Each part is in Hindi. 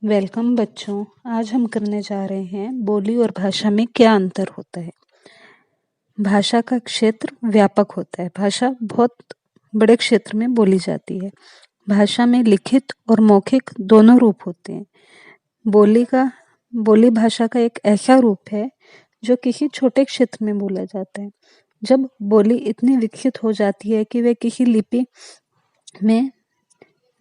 वेलकम बच्चों। आज हम करने जा रहे हैं बोली और भाषा में क्या अंतर होता है। भाषा का क्षेत्र व्यापक होता है। भाषा बहुत बड़े क्षेत्र में बोली जाती है। भाषा में लिखित और मौखिक दोनों रूप होते हैं। बोली भाषा का एक ऐसा रूप है जो किसी छोटे क्षेत्र में बोला जाता है। जब बोली इतनी विकसित हो जाती है कि वे किसी लिपि में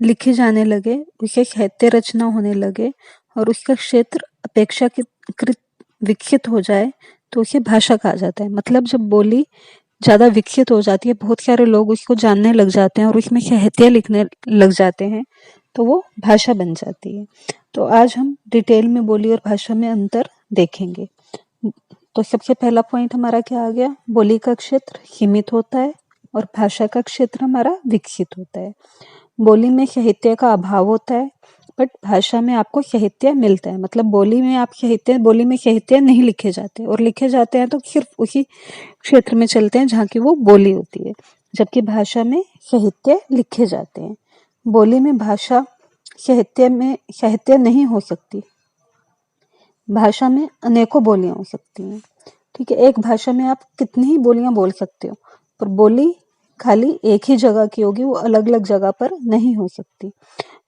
लिखी जाने लगे, उसे साहित्य रचना होने लगे और उसका क्षेत्र अपेक्षाकृत विकसित हो जाए तो उसे भाषा कहा जाता है। मतलब जब बोली ज़्यादा विकसित हो जाती है, बहुत सारे लोग उसको जानने लग जाते हैं और उसमें साहित्य लिखने लग जाते हैं, तो वो भाषा बन जाती है। तो आज हम डिटेल में बोली और भाषा में अंतर देखेंगे। तो सबसे पहला पॉइंट हमारा क्या आ गया? बोली का क्षेत्र सीमित होता है और भाषा का क्षेत्र हमारा विकसित होता है। बोली में साहित्य का अभाव होता है, बट भाषा में आपको साहित्य मिलता है। मतलब बोली में साहित्य नहीं लिखे जाते, और लिखे जाते हैं तो सिर्फ उसी क्षेत्र में चलते हैं जहाँ की वो बोली होती है, जबकि भाषा में साहित्य लिखे जाते हैं। बोली में भाषा साहित्य नहीं हो सकती। भाषा में अनेकों बोलियां हो सकती हैं। ठीक है, एक भाषा में आप कितनी ही बोलियां बोल सकते हो, पर बोली खाली एक ही जगह की होगी, वो अलग अलग जगह पर नहीं हो सकती।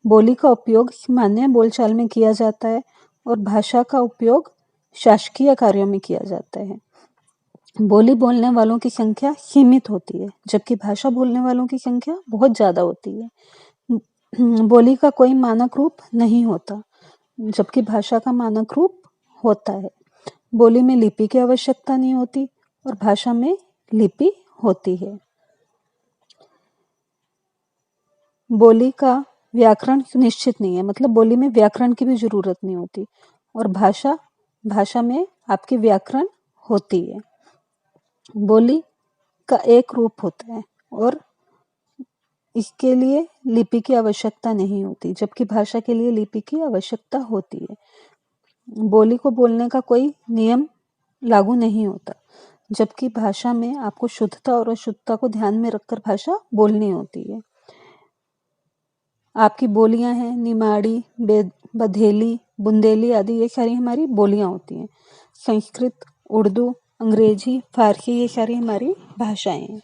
बोली का उपयोग सामान्य बोलचाल में किया जाता है और भाषा का उपयोग शासकीय कार्यों में किया जाता है। बोली बोलने वालों की संख्या सीमित होती है, जबकि भाषा बोलने वालों की संख्या बहुत ज्यादा होती है। बोली का कोई मानक रूप नहीं होता, जबकि भाषा का मानक रूप होता है। बोली में लिपि की आवश्यकता नहीं होती और भाषा में लिपि होती है। बोली का व्याकरण निश्चित नहीं है, मतलब बोली में व्याकरण की भी जरूरत नहीं होती, और भाषा में आपकी व्याकरण होती है। बोली का एक रूप होता है और इसके लिए लिपि की आवश्यकता नहीं होती, जबकि भाषा के लिए लिपि की आवश्यकता होती है। बोली को बोलने का कोई नियम लागू नहीं होता, जबकि भाषा में आपको शुद्धता और अशुद्धता को ध्यान में रखकर भाषा बोलनी होती है। आपकी बोलियां हैं निमाड़ी, बधेली, बुंदेली आदि, ये सारी हमारी बोलियां होती हैं। संस्कृत, उर्दू, अंग्रेजी, फारसी, ये सारी हमारी भाषाएं हैं।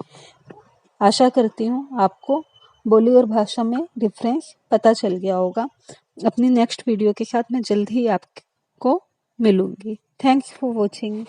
आशा करती हूँ आपको बोली और भाषा में डिफरेंस पता चल गया होगा। अपनी नेक्स्ट वीडियो के साथ मैं जल्द ही आपको मिलूंगी। Thanks for watching.